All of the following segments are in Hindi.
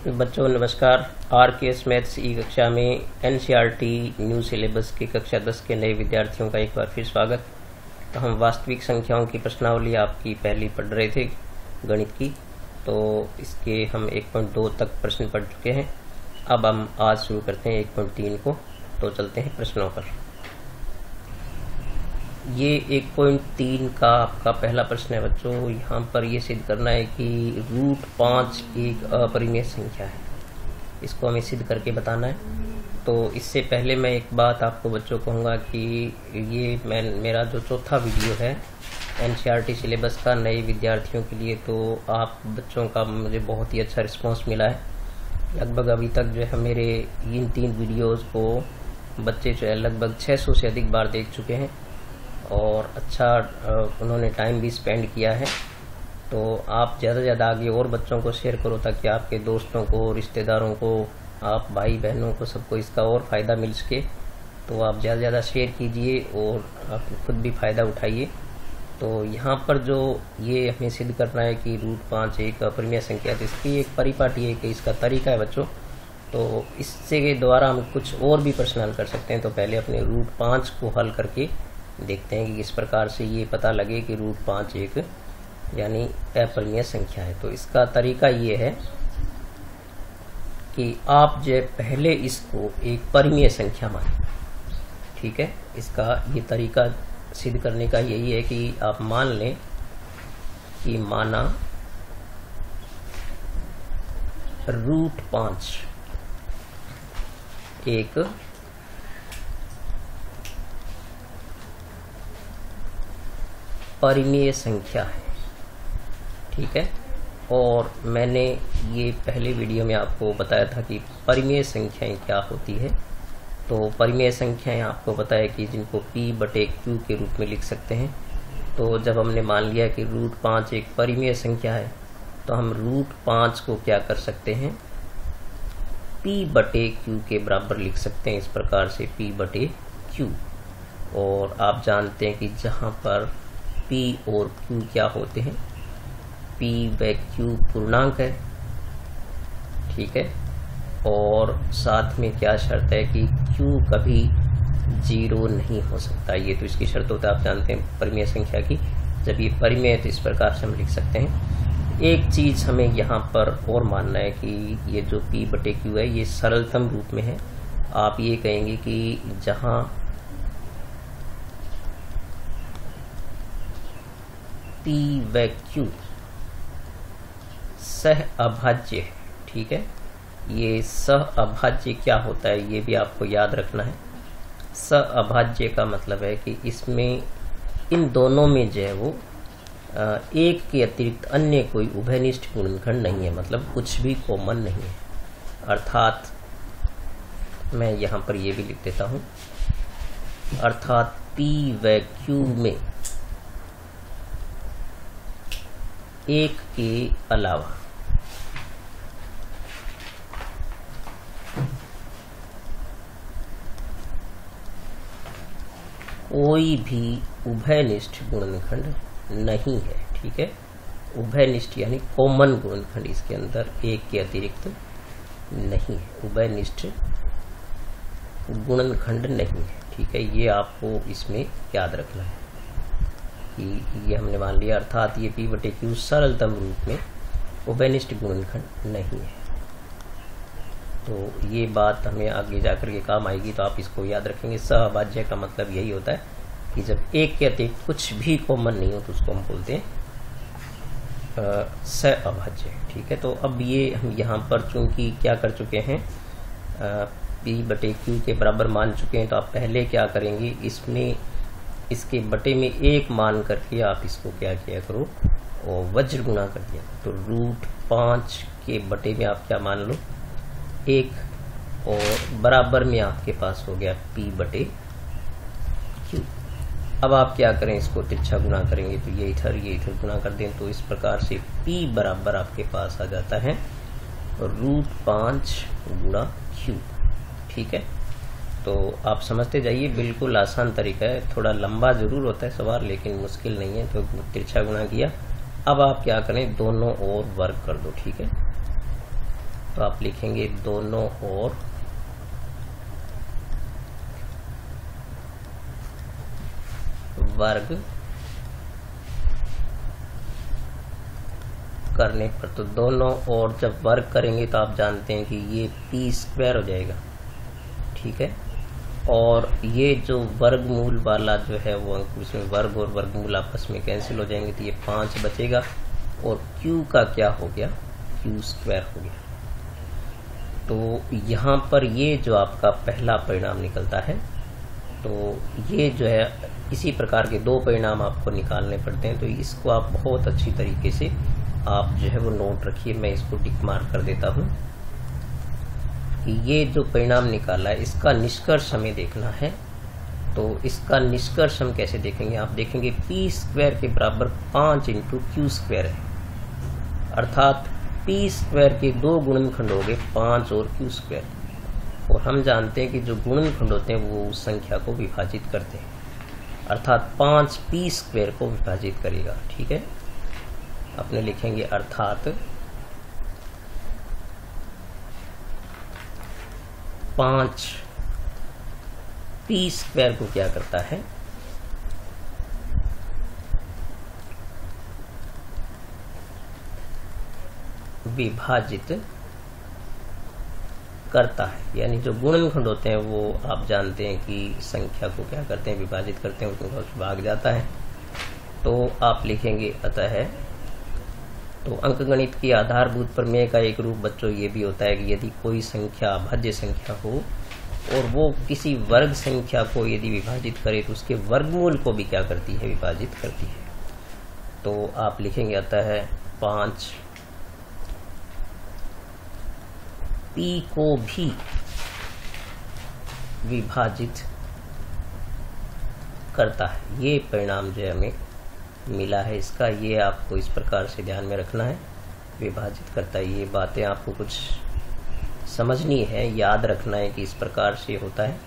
बच्चों नमस्कार। आरकेएस मैथ्स ई कक्षा में एनसीईआरटी न्यू सिलेबस की कक्षा 10 के नए विद्यार्थियों का एक बार फिर स्वागत। तो हम वास्तविक संख्याओं की प्रश्नावली आपकी पहली पढ़ रहे थे गणित की, तो इसके हम 1.2 तक प्रश्न पढ़ चुके हैं। अब हम आज शुरू करते हैं 1.3 को। तो चलते हैं प्रश्नों पर। ये 1.3 का आपका पहला प्रश्न है बच्चों। यहाँ पर ये सिद्ध करना है कि √5 एक अपरिमेय संख्या है। इसको हमें सिद्ध करके बताना है। तो इससे पहले मैं एक बात आपको बच्चों कहूँगा कि ये मेरा जो चौथा वीडियो है एनसीईआरटी सिलेबस का नए विद्यार्थियों के लिए, तो आप बच्चों का मुझे बहुत ही अच्छा रिस्पांस मिला है। लगभग अभी तक जो है मेरे इन 3 वीडियोज़ को बच्चे जो है लगभग 600 से अधिक बार देख चुके हैं और अच्छा उन्होंने टाइम भी स्पेंड किया है। तो आप ज़्यादा से ज़्यादा आगे और बच्चों को शेयर करो ताकि आपके दोस्तों को, रिश्तेदारों को, आप भाई बहनों को सबको इसका और फ़ायदा मिल सके। तो आप ज़्यादा से ज़्यादा शेयर कीजिए और आप खुद भी फ़ायदा उठाइए। तो यहाँ पर जो ये हमें सिद्ध करना है कि √5 एक अपरिमेय संख्या, तो इसकी एक परिपाटी है कि इसका तरीका है बच्चों। तो इससे के द्वारा हम कुछ और भी प्रश्न हल कर सकते हैं। तो पहले अपने √5 को हल करके देखते हैं कि किस प्रकार से ये पता लगे कि √5 एक यानी अपरिमेय संख्या है। तो इसका तरीका ये है कि आप जो पहले इसको एक परिमेय संख्या माने, ठीक है। इसका ये तरीका सिद्ध करने का यही है कि आप मान लें कि माना √5 एक परिमेय संख्या है, ठीक है। और मैंने ये पहले वीडियो में आपको बताया था कि परिमेय संख्याएं क्या होती है। तो परिमेय संख्याएं आपको बताया कि जिनको P/Q के रूप में लिख सकते हैं। तो जब हमने मान लिया कि √5 एक परिमेय संख्या है, तो हम √5 को क्या कर सकते हैं, P/Q के बराबर लिख सकते हैं। इस प्रकार से P/Q। और आप जानते हैं कि जहाँ पर P और Q क्या होते हैं, P व Q पूर्णांक है, ठीक है। और साथ में क्या शर्त है कि Q कभी 0 नहीं हो सकता। ये तो इसकी शर्त होता है, आप जानते हैं परिमेय संख्या की। जब ये परिमेय है तो इस प्रकार से हम लिख सकते हैं। एक चीज हमें यहाँ पर और मानना है कि ये जो P/Q है ये सरलतम रूप में है। आप ये कहेंगे कि जहाँ P व Q सह अभाज्य है, ठीक है। ये सह अभाज्य क्या होता है ये भी आपको याद रखना है। सह अभाज्य का मतलब है कि इसमें इन दोनों में जो है वो एक के अतिरिक्त अन्य कोई उभयनिष्ठ गुणनखंड नहीं है, मतलब कुछ भी कॉमन नहीं है। अर्थात मैं यहाँ पर ये भी लिख देता हूँ, अर्थात P व Q में एक के अलावा कोई भी उभयनिष्ठ गुणनखंड नहीं है, ठीक है। उभयनिष्ठ यानी कॉमन गुणनखंड इसके अंदर एक के अतिरिक्त नहीं है, उभयनिष्ठ गुणनखंड नहीं है, ठीक है। ये आपको इसमें याद रखना है कि ये हमने मान लिया। अर्थात ये P/Q सरलतम रूप में उभयनिष्ठ गुणनखंड नहीं है। तो ये बात हमें आगे जाकर के काम आएगी, तो आप इसको याद रखेंगे। सहअभाज्य का मतलब यही होता है कि जब एक के अतिरिक्त कुछ भी कॉमन नहीं हो तो उसको हम बोलते हैं सहअभाज्य, ठीक है। तो अब ये हम यहाँ पर चूंकि क्या कर चुके हैं, P/Q के बराबर मान चुके हैं, तो आप पहले क्या करेंगे, इसमें इसके बटे में 1 मान करके आप इसको क्या किया करो, और वज्र गुणा कर दिया। तो √5 के बटे में आप क्या मान लो, 1, और बराबर में आपके पास हो गया P/Q। अब आप क्या करें, इसको तिरछा गुणा करेंगे तो ये इधर गुणा कर दें, तो इस प्रकार से P बराबर आपके पास आ जाता है √5 × Q, ठीक है। तो आप समझते जाइए, बिल्कुल आसान तरीका है। थोड़ा लंबा जरूर होता है सवाल, लेकिन मुश्किल नहीं है। तो तिरछा गुणा किया। अब आप क्या करें, दोनों ओर वर्ग कर दो, ठीक है। तो आप लिखेंगे दोनों और वर्ग करने पर, तो दोनों और जब वर्ग करेंगे तो आप जानते हैं कि ये पी स्क्वायर हो जाएगा, ठीक है। और ये जो वर्गमूल वाला जो है वो उसमें वर्ग और वर्गमूल आपस में कैंसिल हो जाएंगे, तो ये 5 बचेगा और क्यू का क्या हो गया, क्यू स्क्वायर हो गया। तो यहाँ पर ये जो आपका पहला परिणाम निकलता है, तो ये जो है इसी प्रकार के 2 परिणाम आपको निकालने पड़ते हैं। तो इसको आप बहुत अच्छी तरीके से आप जो है वो नोट रखिए। मैं इसको टिक मार्क कर देता हूँ कि ये जो परिणाम निकाला है इसका निष्कर्ष हमें देखना है। तो इसका निष्कर्ष हम कैसे देखेंगे, आप देखेंगे पी स्क्वायर के बराबर 5 इंटू क्यू स्क्वायर है, अर्थात पी स्क्वायर के 2 गुणनखंड हो गए 5 और क्यू स्क्वायर। और हम जानते हैं कि जो गुणनखंड होते हैं वो उस संख्या को विभाजित करते हैं, अर्थात 5 पी स्क्वायर को विभाजित करेगा, ठीक है। अपने लिखेंगे अर्थात 5 पी स्क्वायर को क्या करता है, विभाजित करता है। यानी जो गुणनखंड होते हैं वो आप जानते हैं कि संख्या को क्या करते हैं, विभाजित करते हैं, उसमें भाग जाता है। तो आप लिखेंगे अतः, तो अंकगणित की आधारभूत प्रमेय का एक रूप बच्चों ये भी होता है कि यदि कोई संख्या अभाज्य संख्या हो और वो किसी वर्ग संख्या को यदि विभाजित करे तो उसके वर्गमूल को भी क्या करती है, विभाजित करती है। तो आप लिखेंगे अतः 5 पी को भी विभाजित करता है। ये परिणाम जो हमें मिला है इसका, ये आपको इस प्रकार से ध्यान में रखना है, विभाजित करता है। ये बातें आपको कुछ समझनी है, याद रखना है कि इस प्रकार से होता है।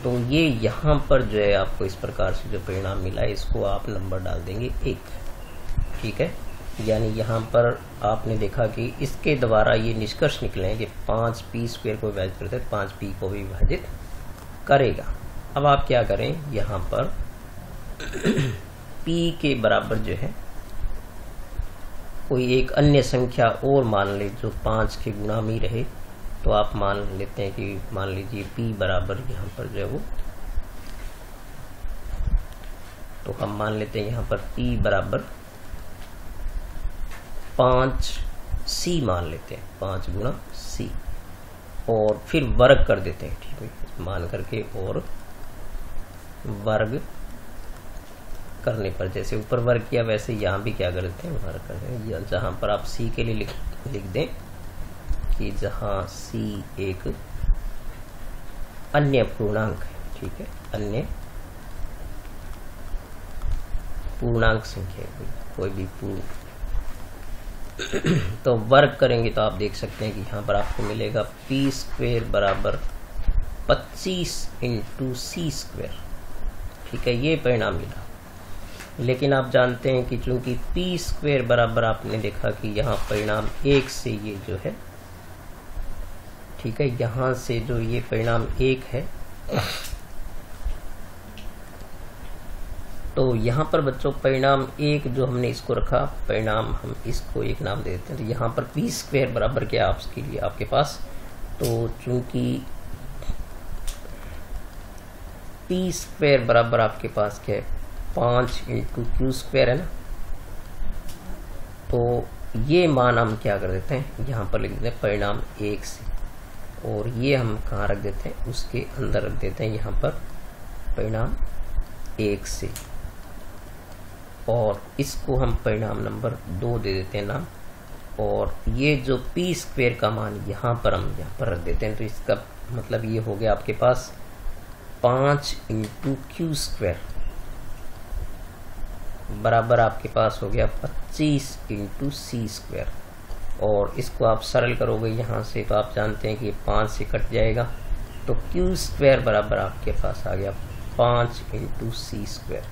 तो ये यहाँ पर जो है आपको इस प्रकार से जो परिणाम मिला है इसको आप नंबर डाल देंगे 1, ठीक है। यानी यहाँ पर आपने देखा कि इसके द्वारा ये निष्कर्ष निकले कि 5 पी स्क्वायर को विभाजित करते हैं, 5 पी को भी विभाजित करेगा। अब आप क्या करें, यहाँ पर पी के बराबर जो है कोई एक अन्य संख्या और मान ले जो 5 के गुणा में रहे, तो आप मान लेते हैं कि मान लीजिए पी बराबर यहाँ पर जो है वो, तो हम मान लेते हैं यहाँ पर पी बराबर 5 सी मान लेते हैं, 5 गुणा सी, और फिर वर्ग कर देते हैं, ठीक है, मान करके, और वर्ग करने पर जैसे ऊपर वर्ग किया वैसे यहाँ भी क्या कर देते हैं, वर्ग कर देते हैं। जहां पर आप सी के लिए लिख दें कि जहां सी एक अन्य पूर्णांक है, ठीक है, अन्य पूर्णांक संख्या कोई भी पूर्ण, तो वर्ग करेंगे तो आप देख सकते हैं कि यहाँ पर आपको मिलेगा पी स्क्वायर बराबर 25 इंटू सी स्क्वायर, ठीक है, ये परिणाम मिला। लेकिन आप जानते हैं कि चूंकि पी स्क्वायर बराबर आपने देखा कि यहाँ परिणाम 1 से ये जो है, ठीक है, यहाँ से जो ये परिणाम 1 है, तो यहाँ पर बच्चों परिणाम 1 जो हमने इसको रखा, परिणाम हम इसको एक नाम दे देते हैं। तो यहाँ पर पी स्क्वायर बराबर क्या आपके लिए आपके पास, तो चूंकि पी स्क्वायर बराबर आपके पास क्या है 5 इंटू क्यू स्क्वायर है ना, तो ये मान हम क्या कर देते हैं यहाँ पर लिख देते हैं परिणाम 1 से, और ये हम कहाँ रख देते हैं, उसके अंदर रख देते हैं यहाँ पर परिणाम 1 से, और इसको हम परिणाम नंबर 2 दे देते हैं नाम, और ये जो पी स्क्वायर का मान यहाँ पर हम यहाँ पर रख देते हैं। तो इसका मतलब ये हो गया आपके पास 5 इंटू क्यू स्क्वायर बराबर आपके पास हो गया 25 इंटू सी स्क्वायर, और इसको आप सरल करोगे यहाँ से तो आप जानते हैं कि 5 से कट जाएगा, तो क्यू स्क्वायर बराबर आपके पास आ गया 5 इंटू सी स्क्वायर।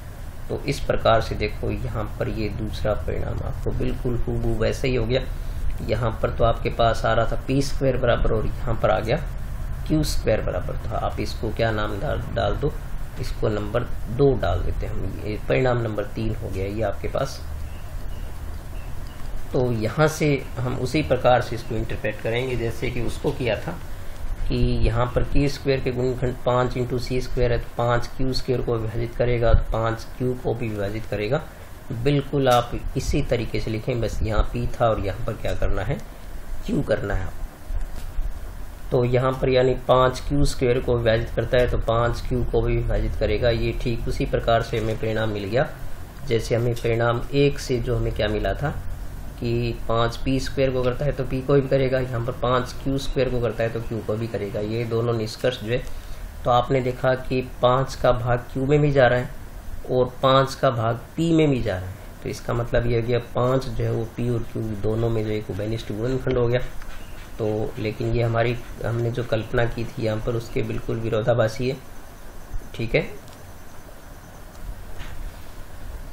तो इस प्रकार से देखो यहाँ पर ये दूसरा परिणाम आपको बिल्कुल हूबहू वैसे ही हो गया। यहाँ पर तो आपके पास आ रहा था पी स्क्वायर बराबर, और यहाँ पर आ गया क्यू स्क्वायर बराबर था। आप इसको क्या नाम डाल दो, इसको नंबर 2 डाल देते हैं हम। ये परिणाम नंबर 3 हो गया ये आपके पास। तो यहाँ से हम उसी प्रकार से इसको इंटरप्रेट करेंगे जैसे कि उसको किया था कि यहाँ पर क्यू स्क्वायर के गुणनखंड 5 इंटू सी स्क्वायर है, तो 5 क्यू स्क्वायर को विभाजित करेगा, तो 5 क्यू को भी विभाजित करेगा। बिल्कुल आप इसी तरीके से लिखें, बस यहाँ पी था और यहाँ पर क्या करना है, क्यू करना है। तो यहाँ पर यानी 5 क्यू स्क्वायर को विभाजित करता है तो 5 क्यू को भी विभाजित करेगा। ये ठीक उसी प्रकार से हमें परिणाम मिल गया जैसे हमें परिणाम 1 से जो हमें क्या मिला था कि 5 पी स्क्वायर को करता है तो पी को भी करेगा, यहाँ पर 5 क्यू स्क्वायर को करता है तो क्यू को भी करेगा। ये दोनों निष्कर्ष जो है, तो आपने देखा कि 5 का भाग क्यू में भी जा रहा है और 5 का भाग पी में भी जा रहा है। तो इसका मतलब ये हो गया 5 जो है वो पी और क्यू दोनों में जो एक उभयनिष्ठ गुणनखंड हो गया। तो लेकिन ये हमने जो कल्पना की थी यहाँ पर उसके बिल्कुल विरोधाभासी है। ठीक है,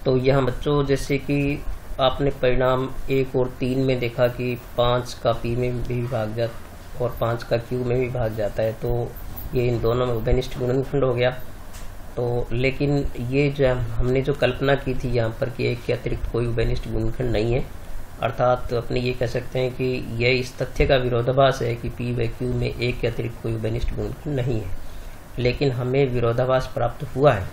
तो यहाँ बच्चों जैसे कि आपने परिणाम 1 और 3 में देखा कि 5 का पी में भी भाग जाता और 5 का क्यू में भी भाग जाता है, तो ये इन दोनों में उभयनिष्ठ गुणनखंड हो गया। तो लेकिन ये जो हमने जो कल्पना की थी यहाँ पर कि 1 के अतिरिक्त कोई उभयनिष्ठ गुणनखंड नहीं है, अर्थात तो अपने ये कह सकते हैं कि यह इस तथ्य का विरोधाभास है कि पी व क्यू में 1 के अतिरिक्त कोई उभयनिष्ठ गुणनखंड नहीं है। लेकिन हमें विरोधाभास प्राप्त हुआ है,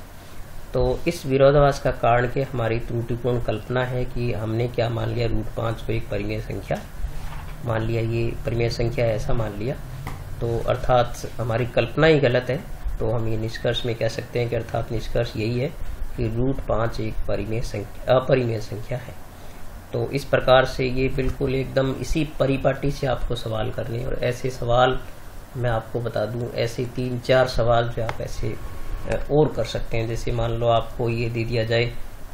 तो इस विरोधाभास का कारण कि हमारी त्रुटिपूर्ण कल्पना है कि हमने क्या मान लिया, √5 को एक परिमेय संख्या मान लिया, ये परिमेय संख्या ऐसा मान लिया। तो अर्थात हमारी कल्पना ही गलत है। तो हम ये निष्कर्ष में कह सकते हैं कि अर्थात निष्कर्ष यही है कि √5 एक अपरिमेय संख्या है। तो इस प्रकार से ये बिल्कुल एकदम इसी परिपाटी से आपको सवाल करने, और ऐसे सवाल मैं आपको बता दूं, ऐसे 3-4 सवाल जो आप ऐसे और कर सकते हैं। जैसे मान लो आपको ये दे दिया जाए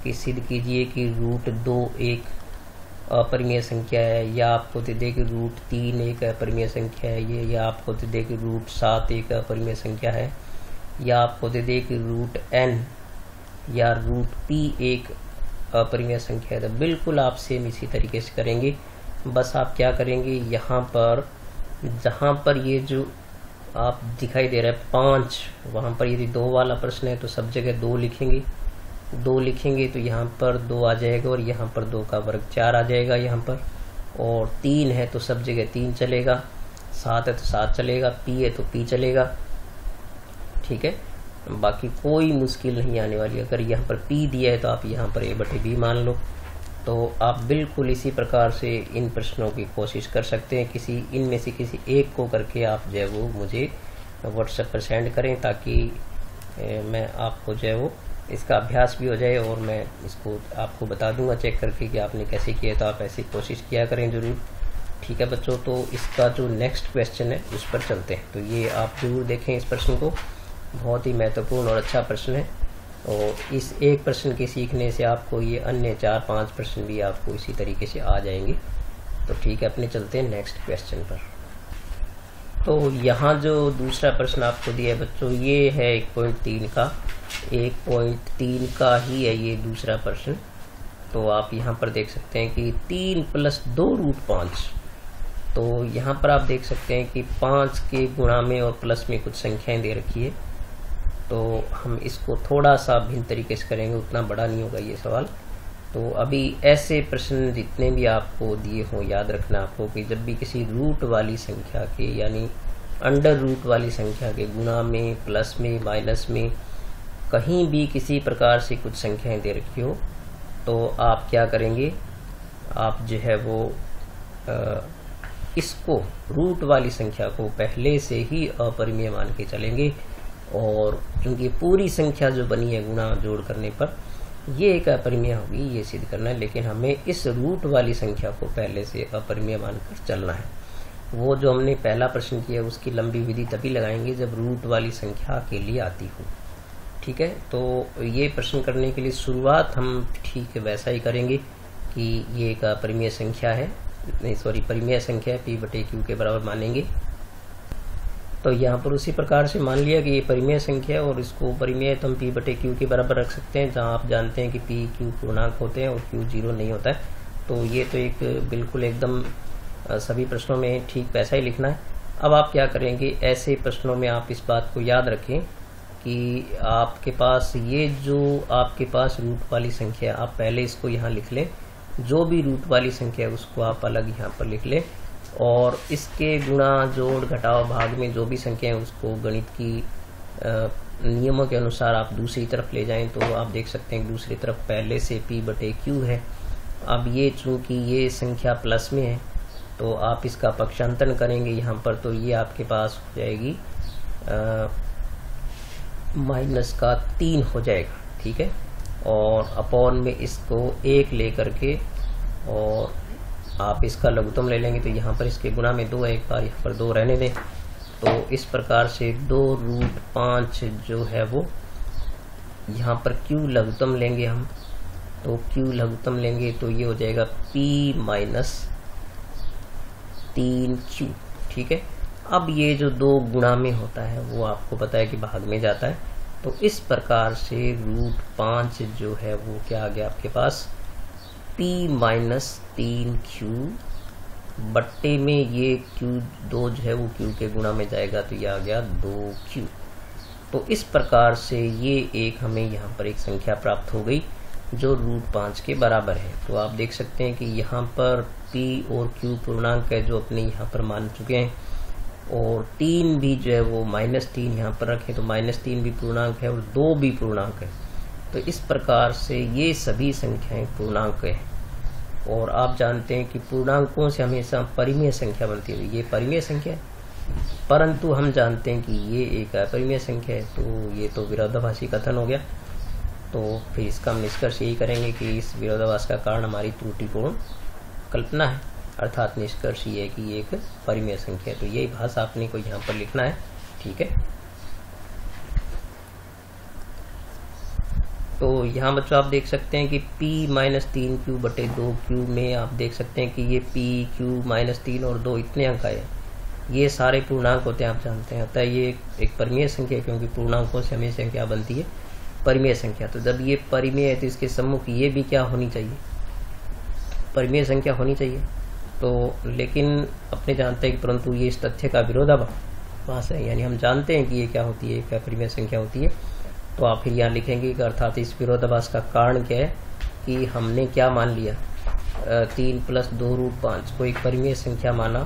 कि सिद्ध कीजिए कि √2 एक अपरिमेय संख्या है, या आपको दे दे कि √3 एक अपरिमेय संख्या है ये, या आपको दे दे कि √7 एक अपरिमेय संख्या है, या आपको दे दे कि √n या √p एक अपरिमेय संख्या है। तो बिल्कुल आप सेम इसी तरीके से करेंगे। बस आप क्या करेंगे, यहाँ पर जहाँ पर ये जो आप दिखाई दे रहा है 5, वहाँ पर यदि 2 वाला प्रश्न है तो सब जगह 2 लिखेंगे। 2 लिखेंगे तो यहाँ पर 2 आ जाएगा, और यहाँ पर 2 का वर्ग 4 आ जाएगा यहाँ पर। और 3 है तो सब जगह 3 चलेगा, 7 है तो 7 चलेगा, p है तो p चलेगा। ठीक है, बाकी कोई मुश्किल नहीं आने वाली। अगर यहाँ पर p दिया है तो आप यहाँ पर a/b मान लो। तो आप बिल्कुल इसी प्रकार से इन प्रश्नों की कोशिश कर सकते हैं। इनमें से किसी एक को करके आप जो है वो मुझे व्हाट्सएप पर सेंड करें, ताकि मैं आपको जो है वो इसका अभ्यास भी हो जाए और मैं इसको आपको बता दूंगा चेक करके कि आपने कैसे किया। तो आप ऐसी कोशिश किया करें जरूर। ठीक है बच्चों, तो इसका जो नेक्स्ट क्वेश्चन है उस पर चलते हैं। तो ये आप जरूर देखें इस प्रश्न को, बहुत ही महत्वपूर्ण और अच्छा प्रश्न है। और इस एक प्रश्न के सीखने से आपको ये अन्य 4-5 प्रश्न भी आपको इसी तरीके से आ जाएंगे। तो ठीक है, अपने चलते हैं नेक्स्ट क्वेश्चन पर। तो यहाँ जो दूसरा प्रश्न आपको दिया है बच्चों, ये है 1.3 का 1.3 का ही है ये दूसरा प्रश्न। तो आप यहाँ पर देख सकते हैं कि 3 + 2 √5। तो यहाँ पर आप देख सकते हैं कि 5 के गुणा में और प्लस में कुछ संख्याएं दे रखी है। तो हम इसको थोड़ा सा भिन्न तरीके से करेंगे, उतना बड़ा नहीं होगा ये सवाल। तो अभी ऐसे प्रश्न जितने भी आपको दिए हों, याद रखना आपको कि जब भी किसी रूट वाली संख्या के यानी अंडर रूट वाली संख्या के गुणा में, प्लस में, माइनस में कहीं भी किसी प्रकार से कुछ संख्याएं दे रखी हो, तो आप क्या करेंगे, आप जो है वो इसको रूट वाली संख्या को पहले से ही अपरिमेय मान के चलेंगे। और क्योंकि पूरी संख्या जो बनी है गुणा जोड़ करने पर ये एक अपरिमेय होगी, ये सिद्ध करना है। लेकिन हमें इस रूट वाली संख्या को पहले से अपरिमेय मानकर चलना है। वो जो हमने पहला प्रश्न किया उसकी लंबी विधि तभी लगाएंगे जब रूट वाली संख्या के लिए आती हो। ठीक है, तो ये प्रश्न करने के लिए शुरुआत हम ठीक वैसा ही करेंगे कि ये एक अपरिमेय संख्या है, नहीं सॉरी परिमेय संख्या है, p/q के बराबर मानेंगे। तो यहाँ पर उसी प्रकार से मान लिया कि ये परिमेय संख्या है और इसको परिमेय तो हम p/q के बराबर रख सकते हैं, जहाँ आप जानते हैं कि p q पूर्णांक होते हैं और q 0 नहीं होता है। तो ये तो एक बिल्कुल एकदम सभी प्रश्नों में ठीक वैसा ही लिखना है। अब आप क्या करेंगे, ऐसे प्रश्नों में आप इस बात को याद रखें कि आपके पास ये जो आपके पास रूट वाली संख्या है, आप पहले इसको यहाँ लिख लें। जो भी रूट वाली संख्या है उसको आप अलग यहाँ पर लिख लें, और इसके गुणा जोड़ घटाव भाग में जो भी संख्या है उसको गणित की नियमों के अनुसार आप दूसरी तरफ ले जाएं। तो आप देख सकते हैं दूसरी तरफ पहले से p/q है। अब ये चूंकि ये संख्या प्लस में है तो आप इसका पक्षांतरण करेंगे यहाँ पर, तो ये आपके पास हो जाएगी -3 हो जाएगा, ठीक है। और अपॉन में इसको 1 लेकर के और आप इसका लघुत्तम ले लेंगे, तो यहाँ पर इसके गुणा में 2 है, एक बार यहाँ पर 2 रहने दें। तो इस प्रकार से 2√5 जो है वो यहाँ पर q लघुत्तम लेंगे हम, तो q लघुत्तम लेंगे तो ये हो जाएगा p-3q, ठीक है। अब ये जो 2 गुणा में होता है वो आपको पता है कि भाग में जाता है, तो इस प्रकार से √5 जो है वो क्या आ गया आपके पास, p-3q बट्टे में ये q2 जो है वो q के गुणा में जाएगा, तो ये आ गया 2q। तो इस प्रकार से ये एक हमें यहाँ पर एक संख्या प्राप्त हो गई जो √5 के बराबर है। तो आप देख सकते हैं कि यहाँ पर p और q पूर्णांक है जो अपने यहाँ पर मान चुके हैं, और 3 भी जो है वो -3 यहाँ पर रखें तो -3 भी पूर्णांक है और 2 भी पूर्णांक है। तो इस प्रकार से ये सभी संख्याएं पूर्णांक है, और आप जानते हैं कि पूर्णांकों से हमेशा परिमेय संख्या बनती है। ये परिमेय संख्या है, परंतु हम जानते हैं कि ये एक अपरिमेय संख्या है, तो ये तो विरोधाभासी कथन हो गया। तो फिर इसका हम निष्कर्ष यही करेंगे कि इस विरोधाभास का कारण हमारी त्रुटिपूर्ण कल्पना है, अर्थात निष्कर्ष ये है कि ये एक परिमेय संख्या है। तो यही भाषा आपने को यहाँ पर लिखना है, ठीक है। तो यहाँ बच्चों आप देख सकते हैं कि p-3q/2q में आप देख सकते हैं कि ये p, q, -3 और 2 इतने अंक आए, ये सारे पूर्णांक होते हैं, आप जानते हैं। अतः ये एक परिमेय संख्या है, क्योंकि पूर्णांकों से हमेशा क्या बनती है, परिमेय संख्या। तो जब ये परिमेय है तो इसके सम्मुख ये भी क्या होनी चाहिए, परिमेय संख्या होनी चाहिए। तो लेकिन अपने जानते हैं कि परंतु ये इस तथ्य का विरोधाभास है, यानी हम जानते हैं कि ये क्या होती है, क्या परिमेय संख्या होती है। तो आप फिर यहाँ लिखेंगे कि अर्थात इस विरोधाभास का कारण क्या है कि हमने क्या मान लिया, 3 + 2√5 को एक परिमेय संख्या माना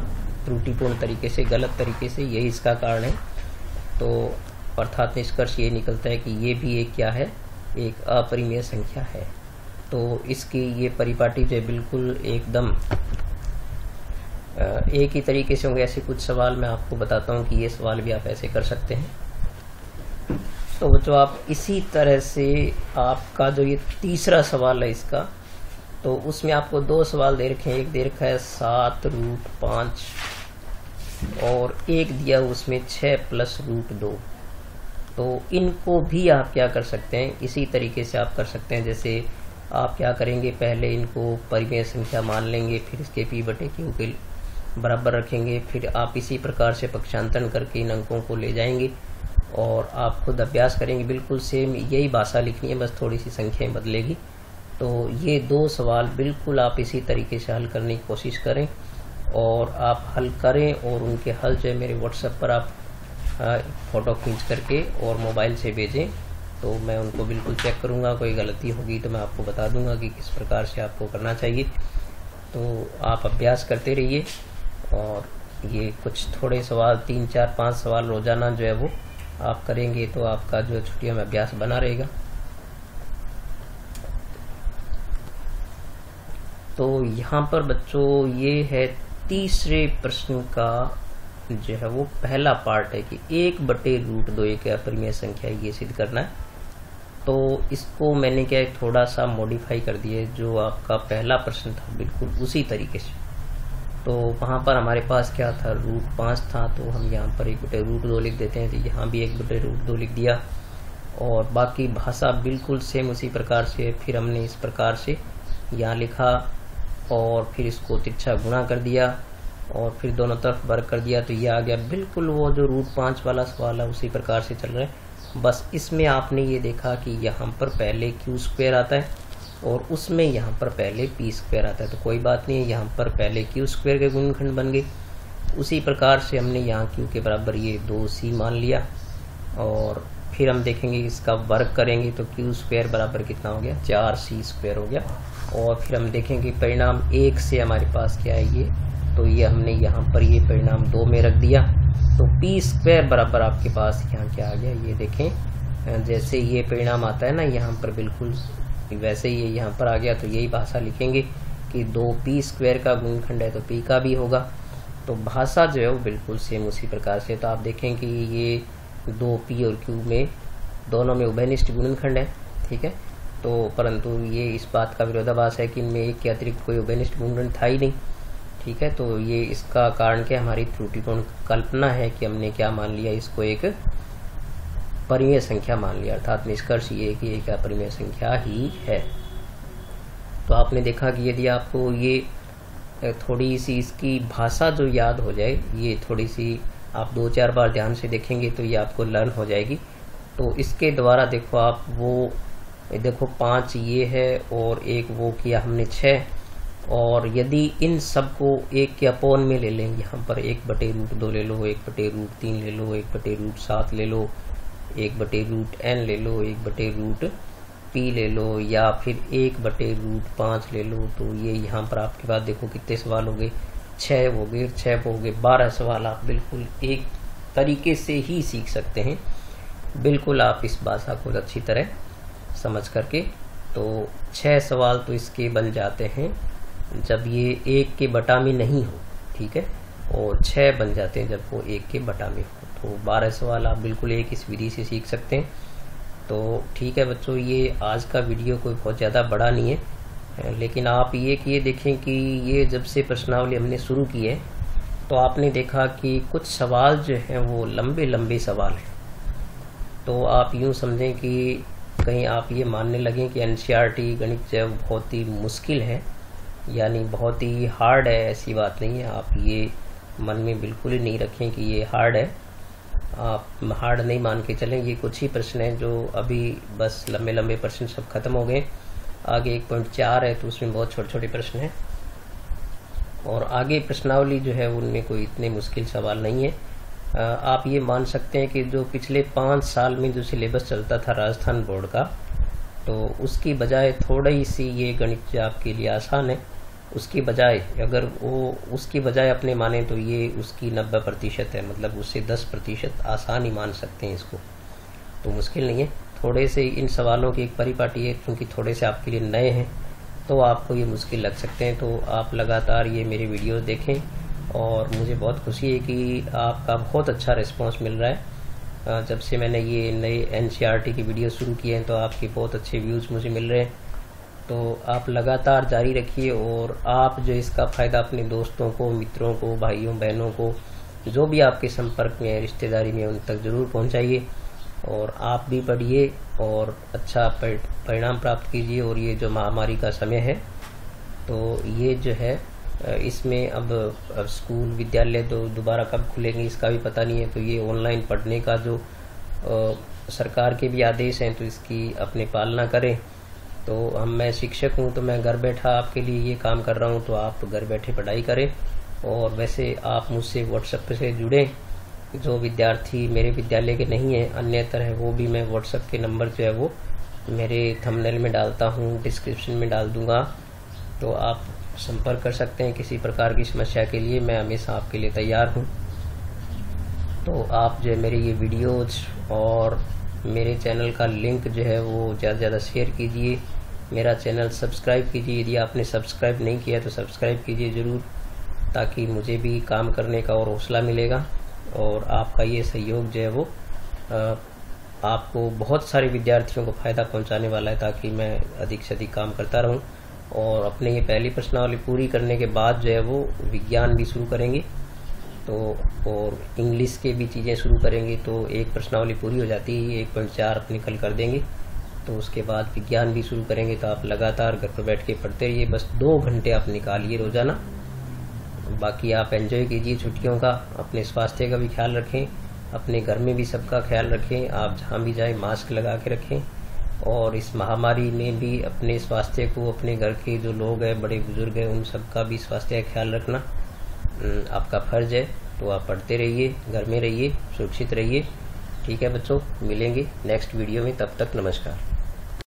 त्रुटिपूर्ण तरीके से, गलत तरीके से, यही इसका कारण है। तो अर्थात निष्कर्ष ये निकलता है कि ये भी एक क्या है, एक अपरिमेय संख्या है। तो इसकी ये परिपाटी जो है बिल्कुल एकदम एक ही तरीके से होंगे। ऐसे कुछ सवाल मैं आपको बताता हूँ कि ये सवाल भी आप ऐसे कर सकते हैं। तो बच्चों आप इसी तरह से आपका जो ये तीसरा सवाल है इसका, तो उसमें आपको 2 सवाल दे रखे हैं। एक दे रखा है 7√5 और एक दिया उसमें 6 + √2। तो इनको भी आप क्या कर सकते हैं, इसी तरीके से आप कर सकते हैं। जैसे आप क्या करेंगे, पहले इनको परिमेय संख्या मान लेंगे, फिर इसके p/q के बराबर रखेंगे, फिर आप इसी प्रकार से पक्षांतरण करके इन अंकों को ले जाएंगे और आप खुद अभ्यास करेंगे। बिल्कुल सेम यही भाषा लिखनी है, बस थोड़ी सी संख्याएं बदलेगी। तो ये 2 सवाल बिल्कुल आप इसी तरीके से हल करने की कोशिश करें और आप हल करें, और उनके हल जो है मेरे व्हाट्सएप पर आप फ़ोटो खींच करके और मोबाइल से भेजें, तो मैं उनको बिल्कुल चेक करूँगा। कोई गलती होगी तो मैं आपको बता दूंगा कि किस प्रकार से आपको करना चाहिए। तो आप अभ्यास करते रहिए, और ये कुछ थोड़े सवाल 3, 4, 5 सवाल रोजाना जो है वो आप करेंगे तो आपका जो छुट्टियों में अभ्यास बना रहेगा। तो यहाँ पर बच्चों ये है तीसरे प्रश्न का जो है वो पहला पार्ट है कि 1/√2 एक अपरिमेय संख्या है, ये सिद्ध करना है। तो इसको मैंने क्या है थोड़ा सा मॉडिफाई कर दिया, जो आपका पहला प्रश्न था बिल्कुल उसी तरीके से। तो वहाँ पर हमारे पास क्या था, √5 था, तो हम यहाँ पर 1/√2 लिख देते हैं। तो यहाँ भी 1/√2 लिख दिया, और बाकी भाषा बिल्कुल सेम उसी प्रकार से। फिर हमने इस प्रकार से यहाँ लिखा और फिर इसको तिरछा गुणा कर दिया और फिर दोनों तरफ वर्ग कर दिया, तो ये आ गया बिल्कुल वो जो √5 वाला सवाल है उसी प्रकार से चल रहा है। बस इसमें आपने ये देखा कि यहाँ पर पहले q² आता है और उसमें यहाँ पर पहले पी स्क्वायर आता है, तो कोई बात नहीं है, यहाँ पर पहले क्यू स्क्वायर के गुणनखंड बन गए। उसी प्रकार से हमने यहाँ क्यू के बराबर ये 2c मान लिया, और फिर हम देखेंगे इसका वर्ग करेंगे तो क्यू स्क्वायर बराबर कितना हो गया, 4c स्क्वायर हो गया। और फिर हम देखेंगे परिणाम 1 से हमारे पास क्या है ये, तो ये हमने यहाँ पर ये परिणाम 2 में रख दिया, तो पी स्क्वायर बराबर आपके पास यहाँ क्या आ गया, ये देखें जैसे ये परिणाम आता है ना यहाँ पर बिल्कुल वैसे ये यहाँ पर आ गया। तो यही भाषा लिखेंगे कि 2p स्क्वायर का गुणनखंड है तो p का भी होगा, तो भाषा जो है वो बिल्कुल सेम उसी प्रकार से। तो आप देखें कि ये 2p और q में दोनों में उभयनिष्ठ गुणनखंड है, ठीक है। तो परंतु ये इस बात का विरोधाभास है कि इनमें एक के अतिरिक्त कोई उभयनिष्ठ गुणनखंड था ही नहीं, ठीक है। तो ये इसका कारण क्या, हमारी त्रुटिपूर्ण कल्पना है कि हमने क्या मान लिया, इसको एक परिमेय संख्या मान लिया, अर्थात निष्कर्ष ये कि एक अपरिमेय संख्या ही है। तो आपने देखा कि यदि आपको ये थोड़ी सी इसकी भाषा जो याद हो जाए, ये थोड़ी सी आप 2-4 बार ध्यान से देखेंगे तो ये आपको लर्न हो जाएगी। तो इसके द्वारा देखो आप वो देखो 5 ये है और एक वो किया हमने 6, और यदि इन सबको 1 के अपोन में ले लें, यहाँ पर 1/√2 ले लो, 1/√3 ले लो, 1/√7 ले लो, 1/√n ले लो, 1/√p ले लो, या फिर 1/√5 ले लो, तो ये यहाँ पर आपके पास देखो कितने सवाल हो गए, 6 हो गए, 6 हो गए 12 सवाल आप बिल्कुल एक तरीके से ही सीख सकते हैं, बिल्कुल आप इस भाषा को अच्छी तरह समझ करके। तो 6 सवाल तो इसके बन जाते हैं जब ये 1 के बटा में नहीं हो, ठीक है, और 6 बन जाते हैं जब वो 1 के बटा में हो। तो 12 सवाल आप बिल्कुल एक इस विधि से सीख सकते हैं। तो ठीक है बच्चों, ये आज का वीडियो कोई बहुत ज़्यादा बड़ा नहीं है, लेकिन आप ये देखें कि ये जब से प्रश्नावली हमने शुरू की है तो आपने देखा कि कुछ सवाल जो हैं वो लंबे लंबे सवाल हैं। तो आप यूँ समझें कि कहीं आप ये मानने लगें कि एनसीईआरटी गणित जो बहुत ही मुश्किल है, यानी बहुत ही हार्ड है, ऐसी बात नहीं है। आप ये मन में बिल्कुल ही नहीं रखें कि ये हार्ड है, आप हार्ड नहीं मान के चलें। ये कुछ ही प्रश्न हैं जो अभी बस लंबे लंबे प्रश्न सब खत्म हो गए, आगे 1.4 है तो उसमें बहुत छोटे छोटे प्रश्न हैं, और आगे प्रश्नावली जो है उनमें कोई इतने मुश्किल सवाल नहीं है। आप ये मान सकते हैं कि जो पिछले 5 साल में जो सिलेबस चलता था राजस्थान बोर्ड का, तो उसकी बजाय थोड़ी सी ये गणित जो आपके लिए आसान है, उसकी बजाय अगर वो उसकी बजाय अपने माने तो ये उसकी 90% है, मतलब उससे 10% आसान ही मान सकते हैं इसको, तो मुश्किल नहीं है। थोड़े से इन सवालों की एक परिपाटी है, क्योंकि थोड़े से आपके लिए नए हैं तो आपको ये मुश्किल लग सकते हैं। तो आप लगातार ये मेरे वीडियोस देखें, और मुझे बहुत खुशी है कि आपका बहुत अच्छा रिस्पांस मिल रहा है। जब से मैंने ये नए एनसीईआरटी की वीडियो शुरू किए हैं तो आपके बहुत अच्छे व्यूज़ मुझे मिल रहे हैं। तो आप लगातार जारी रखिए, और आप जो इसका फ़ायदा अपने दोस्तों को, मित्रों को, भाइयों बहनों को, जो भी आपके संपर्क में है, रिश्तेदारी में, उन तक ज़रूर पहुंचाइए, और आप भी पढ़िए और अच्छा परिणाम प्राप्त कीजिए। और ये जो महामारी का समय है तो ये जो है इसमें अब स्कूल विद्यालय तो दोबारा कब खुलेंगे इसका भी पता नहीं है, तो ये ऑनलाइन पढ़ने का जो सरकार के भी आदेश हैं तो इसकी अपने पालना करें। तो मैं शिक्षक हूँ तो मैं घर बैठा आपके लिए ये काम कर रहा हूँ, तो आप घर बैठे पढ़ाई करें। और वैसे आप मुझसे व्हाट्सएप से जुड़ें, जो विद्यार्थी मेरे विद्यालय के नहीं हैं अन्य तरह, वो भी मैं व्हाट्सएप के नंबर जो है वो मेरे थंबनेल में डालता हूँ, डिस्क्रिप्शन में डाल दूंगा, तो आप संपर्क कर सकते हैं किसी प्रकार की समस्या के लिए, मैं हमेशा आपके लिए तैयार हूँ। तो आप जो है मेरे ये वीडियोज और मेरे चैनल का लिंक जो है वो ज़्यादा से ज़्यादा शेयर कीजिए, मेरा चैनल सब्सक्राइब कीजिए, यदि आपने सब्सक्राइब नहीं किया तो सब्सक्राइब कीजिए ज़रूर, ताकि मुझे भी काम करने का और हौसला मिलेगा। और आपका ये सहयोग जो है वो आपको बहुत सारे विद्यार्थियों को फ़ायदा पहुंचाने वाला है, ताकि मैं अधिक से अधिक काम करता रहूं। और अपने ये पहली प्रश्नावली पूरी करने के बाद जो है वो विज्ञान भी शुरू करेंगे, तो और इंग्लिश के भी चीज़ें शुरू करेंगे। तो एक प्रश्नावली पूरी हो जाती है, 1.4 अपने कल कर देंगे, तो उसके बाद विज्ञान भी शुरू करेंगे। तो आप लगातार घर पर बैठ के पढ़ते रहिए, बस 2 घंटे आप निकालिए रोजाना। बाकी आप एंजॉय कीजिए छुट्टियों का, अपने स्वास्थ्य का भी ख्याल रखें, अपने घर में भी सबका ख्याल रखें, आप जहाँ भी जाएं मास्क लगा के रखें, और इस महामारी में भी अपने स्वास्थ्य को, अपने घर के जो लोग हैं, बड़े बुजुर्ग हैं, उन सबका भी स्वास्थ्य का ख्याल रखना आपका फर्ज है। तो आप पढ़ते रहिए, घर में रहिए, सुरक्षित रहिए। ठीक है बच्चों, मिलेंगे नेक्स्ट वीडियो में, तब तक नमस्कार।